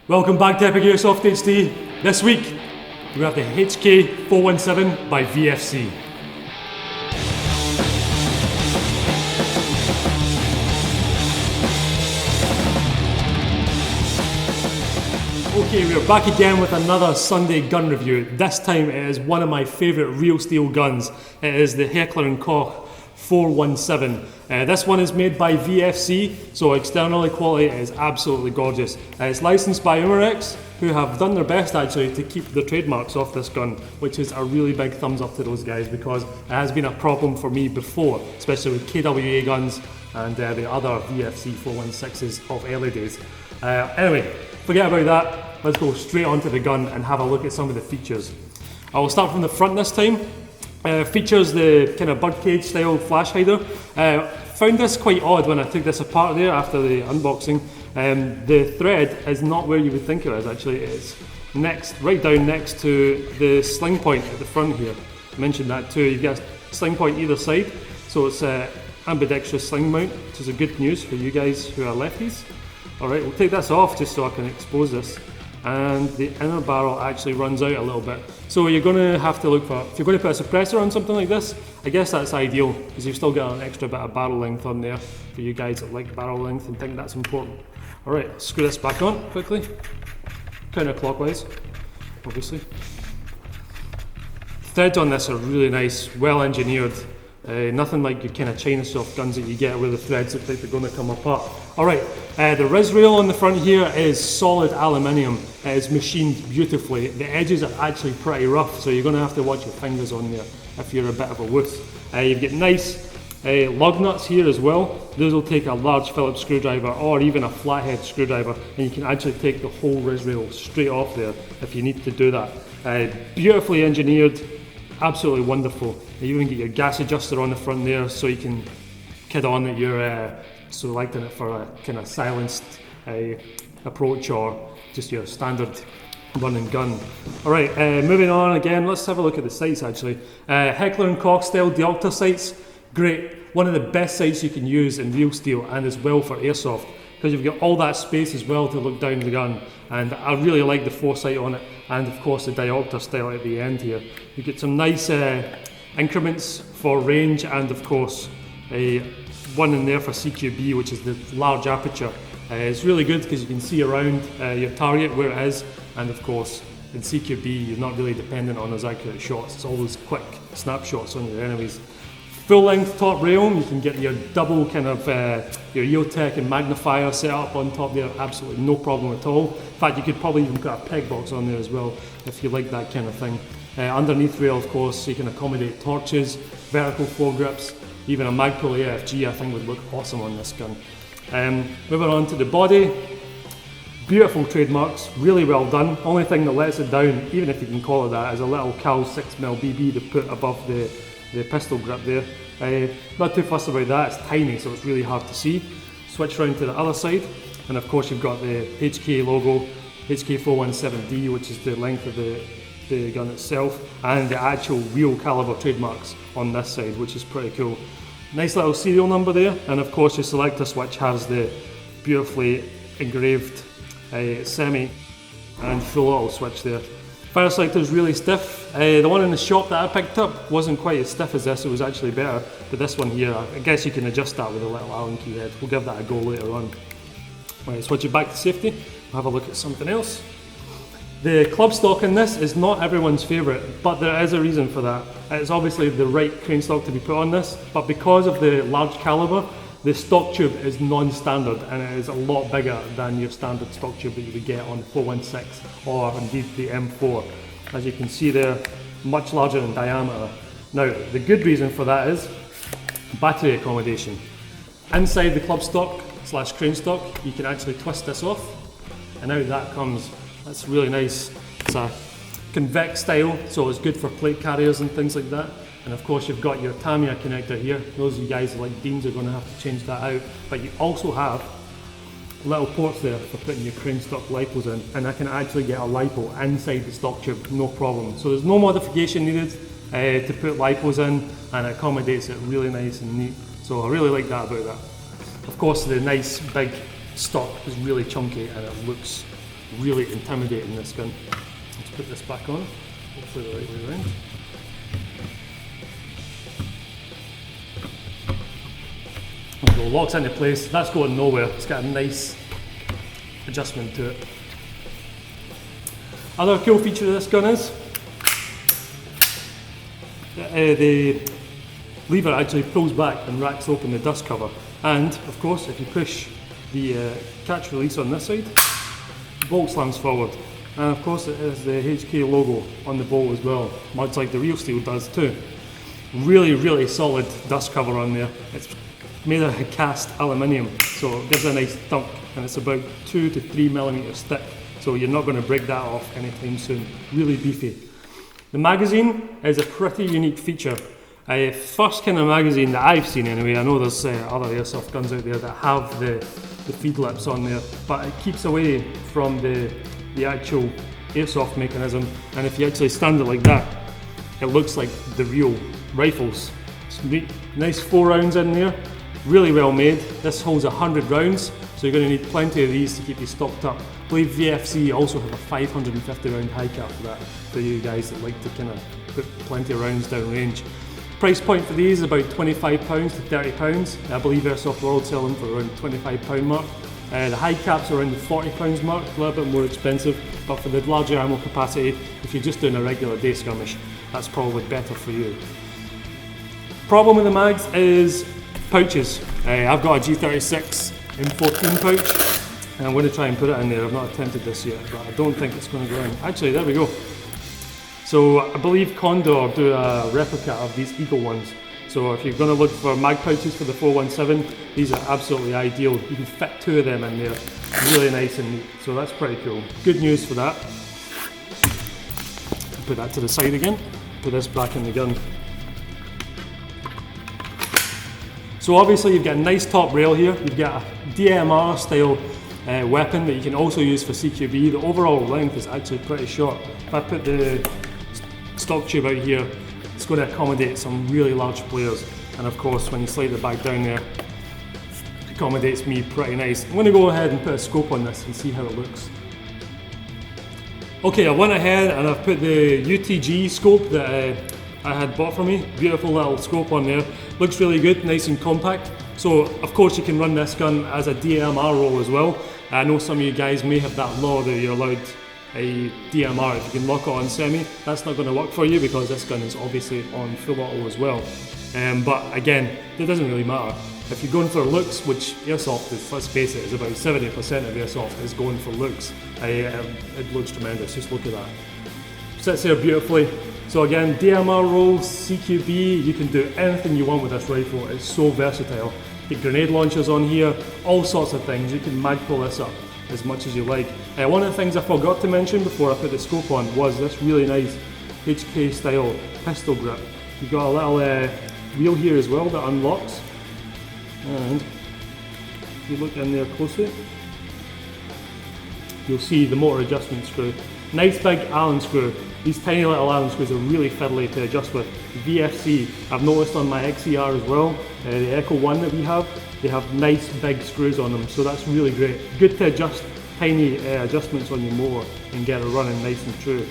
Welcome back to EpicAirsoftHD. This week we have the HK417 by VFC. Okay, we're back again with another Sunday gun review. This time it is one of my favourite real steel guns. It is the Heckler & Koch 417. This one is made by VFC, so externally quality is absolutely gorgeous. It's licensed by Umarex, who have done their best actually to keep the trademarks off this gun, which is a really big thumbs up to those guys because it has been a problem for me before, especially with KWA guns and the other VFC 416s of early days. Anyway, forget about that. Let's go straight onto the gun and have a look at some of the features. I will start from the front this time. Features the kind of birdcage style flash hider. Found this quite odd when I took this apart there after the unboxing. The thread is not where you would think it is actually. It's right down next to the sling point at the front here. I mentioned that too. You've got a sling point either side, so it's ambidextrous sling mount, which is a good news for you guys who are lefties. Alright, we'll take this off just so I can expose this. And the inner barrel actually runs out a little bit. So you're going to have to look for, if you're going to put a suppressor on something like this, I guess that's ideal because you've still got an extra bit of barrel length on there for you guys that like barrel length and think that's important. Alright, screw this back on quickly, counterclockwise, obviously. Threads on this are really nice, well engineered. Nothing like your kind of China soft guns that you get where the threads look like they're going to come apart. Alright, the res rail on the front here is solid aluminium. It is machined beautifully. The edges are actually pretty rough, so you're going to have to watch your fingers on there if you're a bit of a wuss. You've got nice lug nuts here as well. Those will take a large Phillips screwdriver or even a flathead screwdriver, and you can actually take the whole res rail straight off there if you need to do that. Beautifully engineered. Absolutely wonderful. You even get your gas adjuster on the front there so you can kid on that you're selecting it for a kind of silenced approach or just your standard run and gun. Alright, moving on again, let's have a look at the sights actually. Heckler & Koch style diopter sights, great. One of the best sights you can use in real steel and as well for airsoft, because you've got all that space as well to look down the gun, and I really like the foresight on it, and of course the diopter style at the end here. You get some nice increments for range, and of course one in there for CQB, which is the large aperture. It's really good because you can see around your target where it is, and of course in CQB you're not really dependent on those accurate shots. It's always quick snapshots on your enemies. Full length top rail, you can get your double kind of your EOTech and magnifier set up on top there, absolutely no problem at all. In fact, you could probably even put a peg box on there as well if you like that kind of thing. Underneath rail, of course, you can accommodate torches, vertical foregrips, even a Magpul AFG I think would look awesome on this gun. Moving on to the body, beautiful trademarks, really well done. Only thing that lets it down, even if you can call it that, is a little Cal 6mm BB to put above the pistol grip there. Not too fussed about that, it's tiny so it's really hard to see. Switch round to the other side, and of course you've got the HK logo, HK417D, which is the length of the gun itself, and the actual real caliber trademarks on this side, which is pretty cool. Nice little serial number there, and of course your selector switch has the beautifully engraved semi and full auto switch there. Fire selector is really stiff. The one in the shop that I picked up wasn't quite as stiff as this, it was actually better. But this one here, I guess you can adjust that with a little Allen key head. We'll give that a go later on. Right, switch it back to safety. We'll have a look at something else. The club stock in this is not everyone's favourite, but there is a reason for that. It's obviously the right crane stock to be put on this, but because of the large calibre, the stock tube is non-standard and it is a lot bigger than your standard stock tube that you would get on the 416 or indeed the M4. As you can see there, much larger in diameter. Now, the good reason for that is battery accommodation. Inside the club stock / crane stock, you can actually twist this off and out that comes. That's really nice. It's a convex style, so it's good for plate carriers and things like that. And of course you've got your Tamiya connector here. Those of you guys like Deans are going to have to change that out. But you also have little ports there for putting your crane stock lipos in, and I can actually get a lipo inside the stock tube, no problem. So there's no modification needed to put lipos in, and it accommodates it really nice and neat. So I really like that about that. Of course the nice big stock is really chunky and it looks really intimidating, this gun. Let's put this back on, hopefully the right way around. It locks into place, that's going nowhere, it's got a nice adjustment to it. Other cool feature of this gun is the lever actually pulls back and racks open the dust cover, and of course if you push the catch release on this side, the bolt slams forward, and of course it has the HK logo on the bolt as well, much like the real steel does too. Really solid dust cover on there. It's made of cast aluminium, so it gives a nice thunk, and it's about 2 to 3 millimeters thick, so you're not going to break that off anytime soon. Really beefy. The magazine is a pretty unique feature. First kind of magazine that I've seen anyway. I know there's other airsoft guns out there that have the feed lips on there, but it keeps away from the actual airsoft mechanism, and if you actually stand it like that, it looks like the real rifles. It's nice 4 rounds in there. Really well made. This holds 100 rounds, so you're going to need plenty of these to keep you stocked up. I believe VFC also have a 550 round high cap for that, for you guys that like to kind of put plenty of rounds down range. Price point for these is about £25 to £30. I believe AirsoftWorld sell them for around £25 mark. The high caps are around the £40 mark, a little bit more expensive, but for the larger ammo capacity, if you're just doing a regular day skirmish, that's probably better for you. Problem with the mags is pouches. I've got a G36 M14 pouch, and I'm going to try and put it in there. I've not attempted this yet, but I don't think it's going to go in. Actually, there we go. So I believe Condor do a replica of these Eagle ones. So if you're going to look for mag pouches for the 417, these are absolutely ideal. You can fit 2 of them in there, really nice and neat. So that's pretty cool. Good news for that. Put that to the side again. Put this back in the gun. So obviously you've got a nice top rail here, you've got a DMR style weapon that you can also use for CQB. The overall length is actually pretty short. If I put the stock tube out here, it's going to accommodate some really large players, and of course when you slide it back down there, it accommodates me pretty nice. I'm going to go ahead and put a scope on this and see how it looks. Okay, I went ahead and I've put the Utg Scope that I had bought for me. Beautiful little scope on there. Looks really good, nice and compact. So of course you can run this gun as a DMR roll as well. I know some of you guys may have that law that you're allowed a DMR if you can lock it on semi. That's not going to work for you because this gun is obviously on full auto as well. But again, it doesn't really matter. If you're going for looks, which Airsoft is, let's face it, is about 70% of Airsoft is going for looks. It looks tremendous, just look at that. Sits there beautifully. So again, DMR rolls, CQB, you can do anything you want with this rifle. It's so versatile. Get grenade launchers on here, all sorts of things. You can mag pull this up as much as you like. One of the things I forgot to mention before I put the scope on was this really nice HK style pistol grip. You've got a little wheel here as well that unlocks. And if you look in there closely, you'll see the motor adjustment screw. Nice big Allen screw. These tiny little Allen screws are really fiddly to adjust with. VFC, I've noticed on my XER as well, the Echo 1 that we have, they have nice big screws on them, so that's really great. Good to adjust tiny adjustments on your motor and get it running nice and true.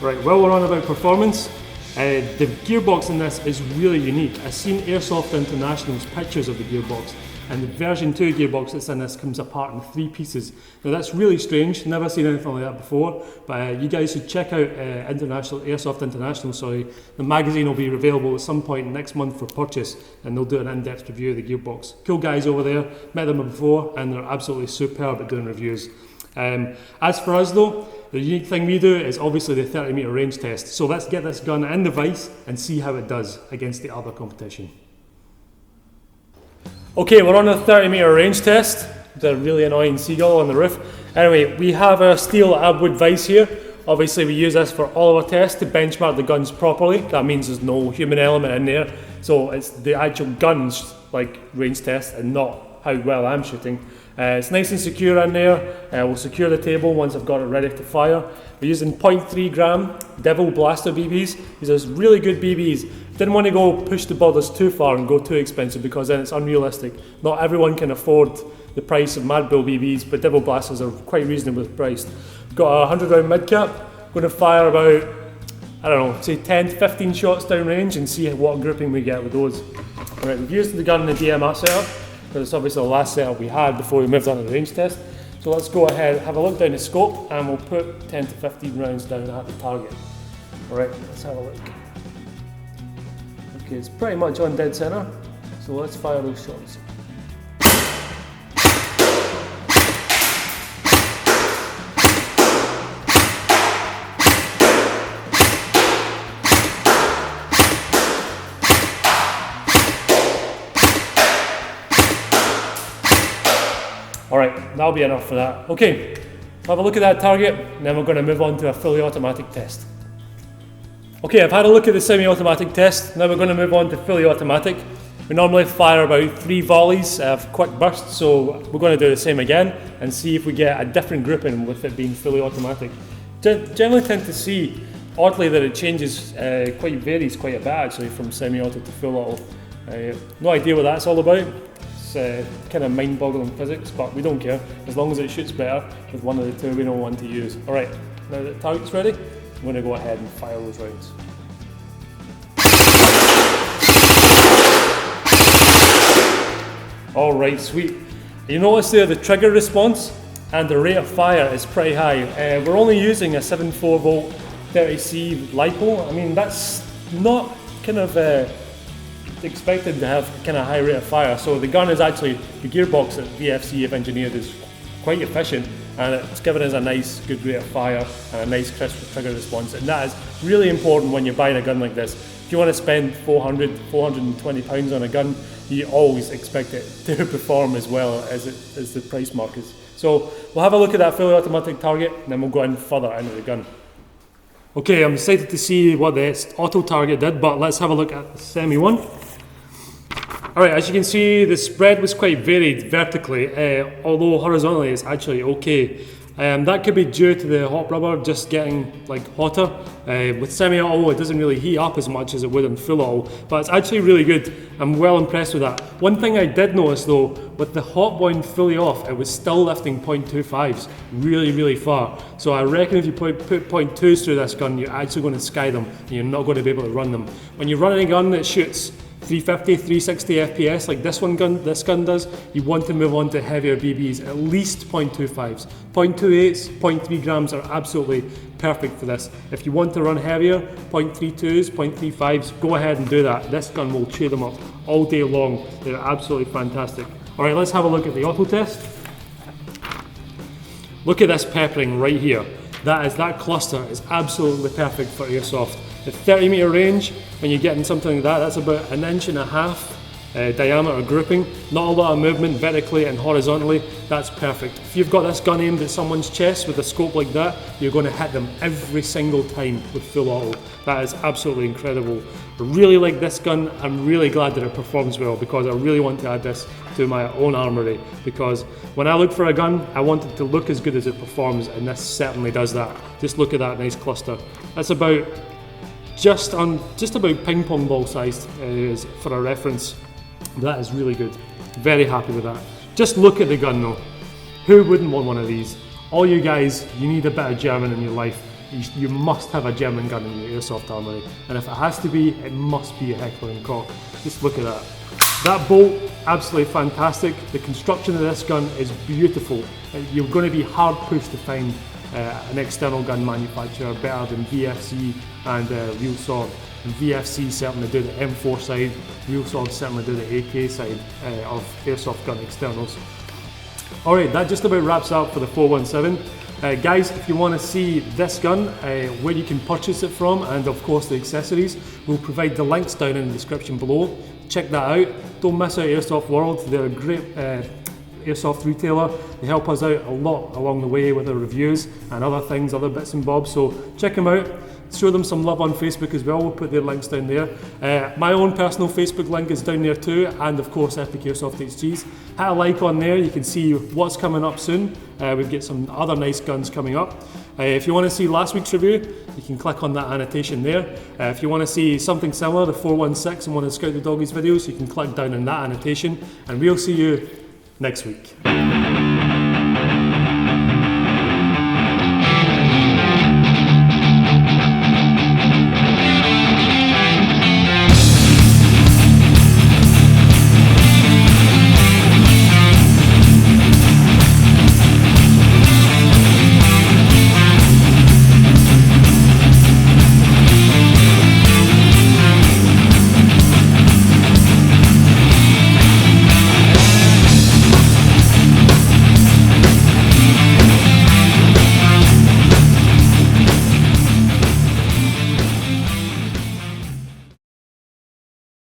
Right, while we're on about performance, the gearbox in this is really unique. I've seen Airsoft International's pictures of the gearbox, and the version 2 gearbox that's in this comes apart in 3 pieces. Now that's really strange, never seen anything like that before, but you guys should check out Airsoft International, sorry. The magazine will be available at some point next month for purchase, and they'll do an in-depth review of the gearbox. Cool guys over there, met them before, and they're absolutely superb at doing reviews. As for us though, the unique thing we do is obviously the 30 meter range test. So let's get this gun in the vise and see how it does against the other competition. Okay, we're on a 30 meter range test. The really annoying seagull on the roof. Anyway, we have our steel Abwood vise here. Obviously we use this for all of our tests to benchmark the guns properly. That means there's no human element in there. So it's the actual guns like range test and not how well I'm shooting. It's nice and secure in there. We'll secure the table once I've got it ready to fire. We're using 0.3 gram Devil Blaster BBs. These are really good BBs. Didn't want to go push the borders too far and go too expensive because then it's unrealistic. Not everyone can afford the price of Mad Bull BBs, but Devil Blasters are quite reasonably priced. Got a 100 round mid cap, going to fire about, I don't know, say 10 to 15 shots down range and see what grouping we get with those. Alright, we've used the gun in the DMR setup, because it's obviously the last setup we had before we moved on to the range test. So let's go ahead, have a look down the scope, and we'll put 10 to 15 rounds down at the target. Alright, let's have a look. Okay, it's pretty much on dead center, so let's fire those shots. Alright, that'll be enough for that. Okay, have a look at that target, and then we're going to move on to a fully automatic test. Okay, I've had a look at the semi-automatic test, now we're going to move on to fully automatic. We normally fire about 3 volleys of quick bursts, so we're going to do the same again and see if we get a different grouping with it being fully automatic. Generally tend to see, oddly, that it changes, varies quite a bit actually from semi-auto to full auto. No idea what that's all about. Kind of mind-boggling physics, but we don't care as long as it shoots better with one of the two we don't want to use. Alright, now that the target's ready, I'm going to go ahead and fire those rounds. Alright, sweet. You notice there the trigger response and the rate of fire is pretty high. We're only using a 7.4 volt 30C LiPo. I mean, that's not kind of expected to have kind of high rate of fire, so the gun is actually, the gearbox that VFC have engineered is quite efficient, and it's given us a nice good rate of fire and a nice crisp trigger response, and that is really important when you're buying a gun like this. If you want to spend 420 pounds on a gun, you always expect it to perform as well as the price mark is. So we'll have a look at that fully automatic target, and then we'll go in further into the gun. Okay, I'm excited to see what the auto target did, but let's have a look at the semi one. Alright, as you can see, the spread was quite varied vertically, although horizontally it's actually okay. That could be due to the hot rubber just getting hotter. With semi-auto it doesn't really heat up as much as it would in full auto, but it's actually really good. I'm well impressed with that. One thing I did notice though, with the hot point fully off, it was still lifting 0.25s really far. So I reckon if you put 0.2s through this gun, you're actually going to sky them and you're not going to be able to run them. When you're running a gun that shoots 350, 360 FPS like this gun does, you want to move on to heavier BBs, at least 0.25s. 0.28s, 0.3 grams are absolutely perfect for this. If you want to run heavier, 0.32s, 0.35s, go ahead and do that. This gun will chew them up all day long. They're absolutely fantastic. Alright, let's have a look at the auto test. Look at this peppering right here. That cluster is absolutely perfect for airsoft. The 30 metre range, when you're getting something like that, that's about 1.5 inch diameter grouping. Not a lot of movement vertically and horizontally, that's perfect. If you've got this gun aimed at someone's chest with a scope like that, you're going to hit them every single time with full auto. That is absolutely incredible. I really like this gun. I'm really glad that it performs well, because I really want to add this to my own armoury, because when I look for a gun, I want it to look as good as it performs, and this certainly does that. Just look at that nice cluster. That's about just about ping pong ball sized for a reference. That is really good. Very happy with that. Just look at the gun though. Who wouldn't want one of these? All you guys, you need a bit of German in your life. You must have a German gun in your airsoft armoury, and if it has to be, it must be a Heckler & Koch. Just look at that. That bolt, absolutely fantastic. The construction of this gun is beautiful. You're going to be hard pushed to find an external gun manufacturer better than VFC and Real Sword. And VFC certainly do the M4 side, Real Sword certainly do the AK side of airsoft gun externals. Alright, that just about wraps up for the 417. Guys, if you want to see this gun, where you can purchase it from, and of course the accessories, we'll provide the links down in the description below. Check that out. Don't miss out AirsoftWorld. They're a great airsoft retailer. They help us out a lot along the way with their reviews and other things, other bits and bobs, so check them out. Show them some love on Facebook as well. We'll put their links down there. My own personal Facebook link is down there too, and of course EpicAirsoftHD's. Hit a like on there, you can see what's coming up soon. We've got some other nice guns coming up. If you want to see last week's review, you can click on that annotation there. If you want to see something similar, the 416 in one of Scout the Doggies videos, you can click down on that annotation, and we'll see you next week.